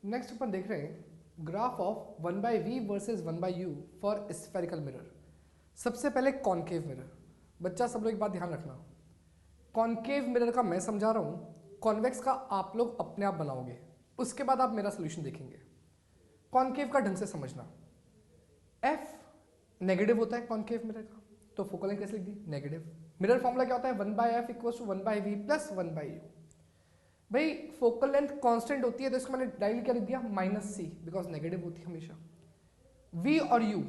Next अपन देख रहे हैं graph of 1/v versus 1/u for spherical mirror. सबसे पहले कॉनकेव मिरर। बच्चा सब लोग एक बात ध्यान रखना, कॉनकेव मिरर का मैं समझा रहा हूँ, कॉन्वेक्स का आप लोग अपने आप बनाओगे, उसके बाद आप मेरा सोल्यूशन देखेंगे। कॉनकेव का ढंग से समझना, f नेगेटिव होता है कॉनकेव मिरर का, तो फोकल लेंथ कैसे लिख दी नेगेटिव। मिरर फॉर्मूला क्या होता है 1/f equals to 1/v plus 1/u। भाई फोकल लेंथ कांस्टेंट होती है तो इसको मैंने डायरेक्टली क्या लिख दिया -c, बिकॉज नेगेटिव होती है हमेशा। v और u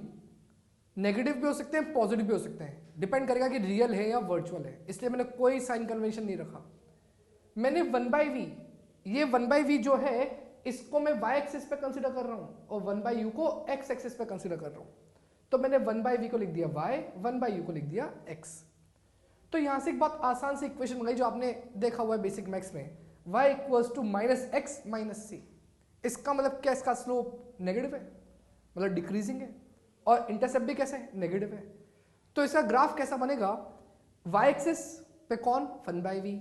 नेगेटिव भी हो सकते हैं पॉजिटिव भी हो सकते हैं, डिपेंड करेगा कि रियल है या वर्चुअल है, इसलिए मैंने कोई साइन कन्वेंशन नहीं रखा। मैंने 1/v, ये 1/v जो है इसको मैं y एक्सिस पे कंसीडर कर रहा हूं और 1/u को x एक्सिस पे कंसीडर कर रहा हूं, तो मैंने 1/v को लिख दिया y, 1/u को लिख दिया x। तो यहां से एक बहुत आसान सी इक्वेशन बनाई जो आपने देखा हुआ है बेसिक मैथ्स में, y equals to -x - c। इसका मतलब क्या, इसका स्लोप नेगेटिव है, मतलब डिक्रीजिंग है, और इंटरसेप्ट भी कैसे है नेगेटिव है। तो इसका ग्राफ कैसा बनेगा, y एक्सिस पे कौन 1/v,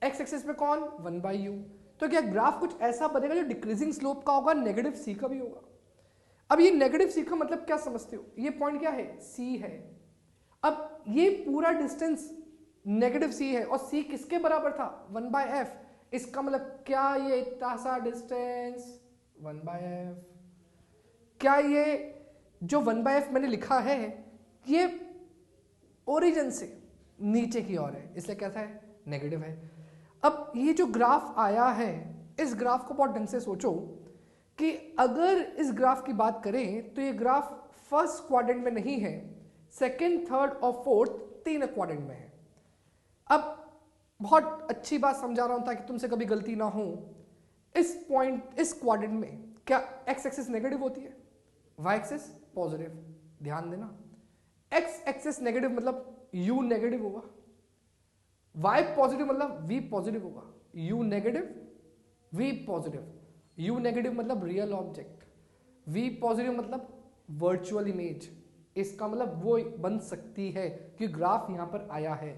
x एक्सिस पे कौन 1/u। तो क्या ग्राफ कुछ ऐसा बनेगा जो डिक्रीजिंग स्लोप का होगा, नेगेटिव c का भी होगा। अब ये नेगेटिव c का मतलब क्या समझते हो, ये पॉइंट क्या है c है। अब ये पूरा डिस्टेंस नेगेटिव c है और c किसके बराबर था 1/f, इसका मतलब क्या ये इतना सा डिस्टेंस 1/f, क्या ये जो 1/f मैंने लिखा है ये ओरिजिन से नीचे की ओर है, इसलिए कैसा है नेगेटिव है। अब ये जो ग्राफ आया है, इस ग्राफ को बहुत ढंग से सोचो कि अगर इस ग्राफ की बात करें तो ये ग्राफ फर्स्ट क्वाड्रेंट में नहीं है, सेकंड, थर्ड और फोर्थ तीन क्वाड्रेंट में है। अब बहुत अच्छी बात समझा रहा हूं ताकि तुमसे कभी गलती ना हो, इस पॉइंट इस क्वाड्रेंट में क्या x एक्सिस नेगेटिव होती है, y एक्सिस पॉजिटिव। ध्यान देना, x एक्सिस नेगेटिव मतलब u नेगेटिव होगा, y पॉजिटिव मतलब v पॉजिटिव होगा, u negative v positive. u negative मतलब रियल ऑब्जेक्ट, v पॉजिटिव मतलब वर्चुअल इमेज। इसका मतलब वो बन सकती है कि ग्राफ यहां पर आया है।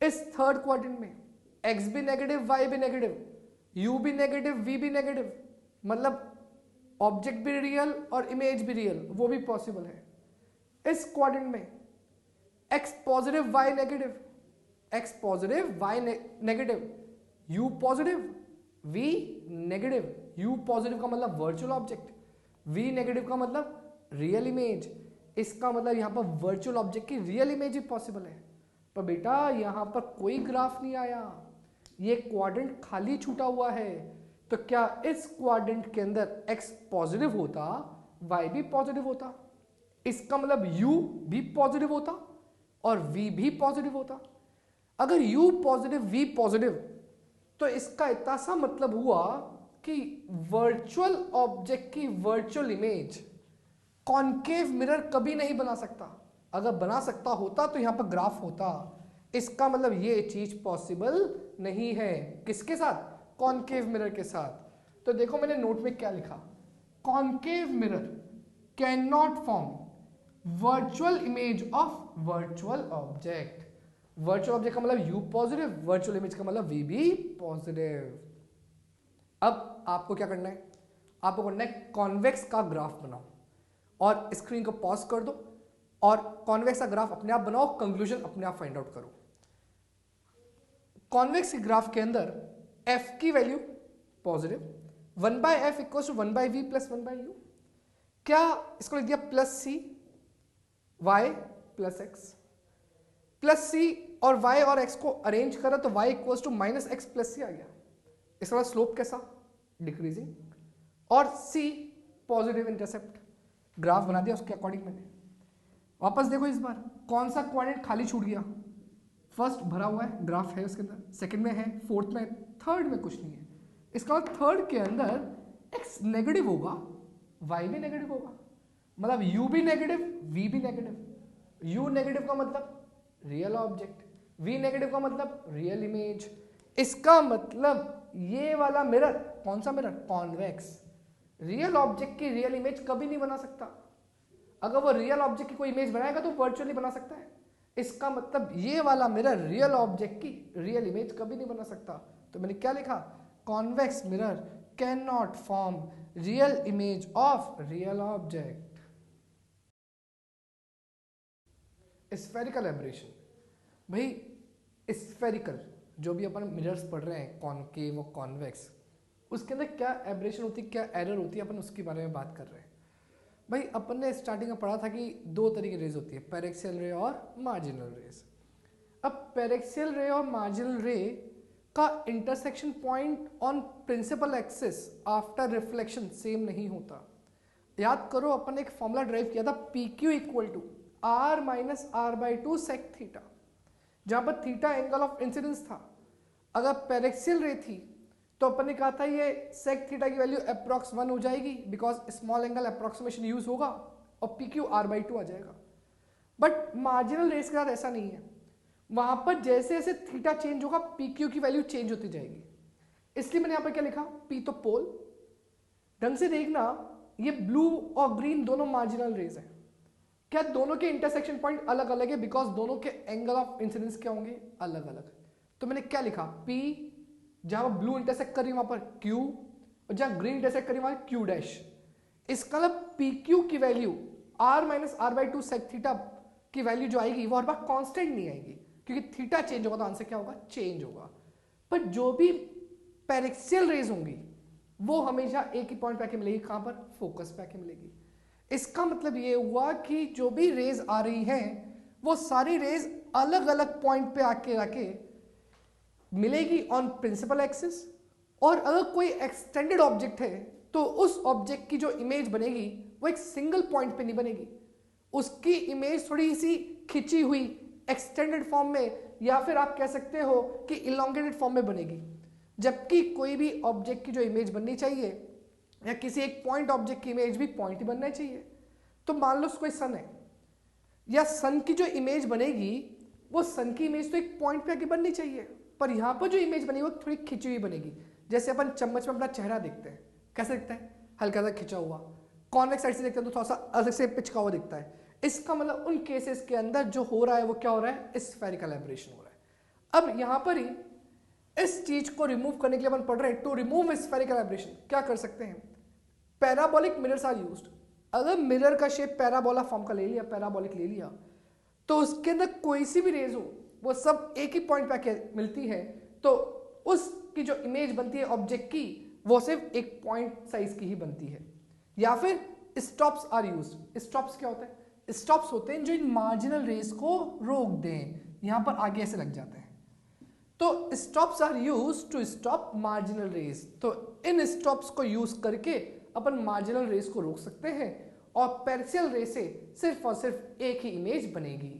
इस थर्ड क्वाड्रेंट में x भी नेगेटिव, y भी नेगेटिव, u भी नेगेटिव, v भी नेगेटिव, मतलब ऑब्जेक्ट भी रियल और इमेज भी रियल, वो भी पॉसिबल है। इस क्वाड्रेंट में x positive y negative, x positive y negative, u positive v negative. u positive का मतलब वर्चुअल ऑब्जेक्ट, v नेगेटिव का मतलब रियल इमेज। इसका मतलब यहां पर वर्चुअल ऑब्जेक्ट की रियल इमेज ही पॉसिबल है। पर बेटा यहां पर कोई ग्राफ नहीं आया, ये क्वाड्रेंट खाली छूटा हुआ है, तो क्या इस क्वाड्रेंट के अंदर x पॉजिटिव होता, y भी पॉजिटिव होता, इसका मतलब u भी पॉजिटिव होता और v भी पॉजिटिव होता। अगर u पॉजिटिव v पॉजिटिव तो इसका इतना सा मतलब हुआ कि वर्चुअल ऑब्जेक्ट की वर्चुअल इमेज कॉनकेव मिरर कभी नहीं बना सकता। अगर बना सकता होता तो यहां पर ग्राफ होता, इसका मतलब ये चीज पॉसिबल नहीं है। किसके साथ, कॉनकेव मिरर के साथ। तो देखो मैंने नोट में क्या लिखा, concave mirror can not form virtual image of virtual object. Virtual object का मतलब u पॉजिटिव, वर्चुअल इमेज का मतलब v भी पॉजिटिव। अब आपको क्या करना है, आपको करना है कॉन्वेक्स का ग्राफ बनाओ और स्क्रीन को पॉज कर दो और कॉन्वेक्स का ग्राफ अपने आप बनाओ, कंक्लूजन अपने आप फाइंड आउट करो। कॉन्वेक्स के ग्राफ के अंदर f की value positive, 1/f equals to 1/v plus 1/u। क्या इसको लिख दिया +c y plus x, +c और y और x को अरेंज करा तो y equals to -x plus c आ गया। इसका मतलब स्लोप कैसा डिक्रीजिंग, और c पॉजिटिव इंटरसेप्ट। ग्राफ बना दिया उसके अकॉर्डिंग मैंने। वापस देखो इस बार कौन सा क्वाड्रेंट खाली छूट गया, फर्स्ट भरा हुआ है, ग्राफ है उसके अंदर, सेकंड में है, फोर्थ में, थर्ड में कुछ नहीं है। इसका मतलब थर्ड के अंदर x नेगेटिव होगा, y भी नेगेटिव होगा, मतलब u भी नेगेटिव, v भी नेगेटिव। u नेगेटिव का मतलब रियल ऑब्जेक्ट, v नेगेटिव का मतलब रियल इमेज। इसका मतलब ये वाला मिरर, कौन सा मिरर, कॉन्वेक्स, रियल ऑब्जेक्ट की रियल इमेज कभी नहीं बना सकता। अगर वो रियल ऑब्जेक्ट की कोई इमेज बनाएगा तो वर्चुअली बना सकता है। इसका मतलब ये वाला मिरर रियल ऑब्जेक्ट की रियल इमेज कभी नहीं बना सकता। तो मैंने क्या लिखा, convex mirror can not form real image of real object. Spherical aberration, भाई स्फेरिकल जो भी अपन मिरर्स पढ़ रहे हैं, कॉनकेव और कॉन्वेक्स, उसके अंदर क्या एब्रेशन होती है, क्या एरर होती है, अपन उसके बारे में बात कर रहे हैं। भाई अपन ने स्टार्टिंग में पढ़ा था कि दो तरीके रेज होती है, पैरेक्सियल रे और मार्जिनल रेज। अब पैरेक्सियल रे और मार्जिनल रे का intersection point on principal axis after reflection same नहीं होता। याद करो अपन ने एक फॉर्मूला ड्राइव किया था P Q equal to R minus R by two sec theta, जहां पर थीटा एंगल ऑफ इंसिडेंस था। अगर पैरेक्सियल रे थी तो अपन ने कहा था ये सेक थीटा की वैल्यू अप्रॉक्स 1 हो जाएगी because small angle approximation use होगा और P Q R by two आ जाएगा। बट मार्जिनल रेस के साथ ऐसा नहीं है, वहां पर जैसे जैसे थीटा चेंज होगा पी क्यू की वैल्यू चेंज होती जाएगी। इसलिए मैंने यहां पर क्या लिखा, पी तो पोल, ढंग से देखना ये ब्लू और ग्रीन दोनों मार्जिनल रेज हैं। क्या दोनों के इंटरसेक्शन पॉइंट अलग अलग है बिकॉज दोनों के एंगल ऑफ इंसिडेंस क्या होंगे, अलग अलग। तो मैंने क्या लिखा, P जहां ब्लू इंटरसेक्ट करी वहां पर Q और जहां ग्रीन इंटरसेक्ट करी वहां Q डैश। इसका मतलब PQ की value R minus R by two sec theta की वैल्यू जो आएगी वो हर बार कांस्टेंट नहीं आएगी, क्योंकि थीटा चेंज होगा तो आंसर क्या होगा, चेंज होगा। पर जो भी पैरेक्सियल रेज होंगी वो हमेशा एक ही पॉइंट पे आके मिलेगी, कहां पर, फोकस पे आके मिलेगी। इसका मतलब ये हुआ कि जो भी रेज आ रही हैं वो सारी रेज अलग अलग पॉइंट पे आके मिलेगी ऑन प्रिंसिपल एक्सिस। और अगर कोई एक्सटेंडेड ऑब्जेक्ट है तो उस ऑब्जेक्ट की जो इमेज बनेगी वो एक सिंगल पॉइंट पे नहीं बनेगी, उसकी इमेज थोड़ी सी खिंची हुई एक्सटेंडेड फॉर्म में या फिर आप कह सकते हो कि इलोंगेटेड फॉर्म में बनेगी। जबकि कोई भी ऑब्जेक्ट की जो इमेज बननी चाहिए या किसी एक पॉइंट ऑब्जेक्ट की इमेज भी पॉइंट ही बनना चाहिए। तो मान लो कोई सन है, या सन की जो इमेज बनेगी वो सन की इमेज तो एक पॉइंट पे आके बननी चाहिए, पर यहां पर जो इमेज बनेगी वो थोड़ी खिंची हुई बनेगी। जैसे अपन चम्मच में अपना चेहरा देखते हैं, कैसे दिखता है, हल्का सा खिंचा हुआ। कॉन्वेक्स साइड से देखते हैं तो थोड़ा सा अलग से पिचका हुआ दिखता है। इसका मतलब उन केसेस के अंदर जो हो रहा है वो क्या हो रहा है, स्फेरिकल एब्रेशन हो रहा है। अब यहां पर ही इस चीज को रिमूव करने के लिए अपन पढ़ रहे हैं, टू रिमूव स्फेरिकल एब्रेशन क्या कर सकते हैं, पैराबोलिक मिरर्स आर यूज्ड। अगर मिरर का शेप पैराबोला फॉर्म का ले लिया, पैराबोलिक ले लिया, तो उसके अंदर कोई सी भी रेज हो वो सब एक ही पॉइंट पे आके मिलती है, तो उसकी जो इमेज बनती है ऑब्जेक्ट की वो सिर्फ एक पॉइंट साइज की ही बनती है। या फिर स्टॉप्स आर यूज्ड। स्टॉप्स क्या होता है, स्टॉप्स होते हैं जो इन मार्जिनल रेज को रोक दें, यहां पर आगे ऐसे लग जाते हैं। तो stops are used to stop marginal rays. तो इन स्टॉप्स को यूज करके अपन मार्जिनल रेस को रोक सकते हैं और पैरेक्सियल रे से सिर्फ और सिर्फ एक ही इमेज बनेगी।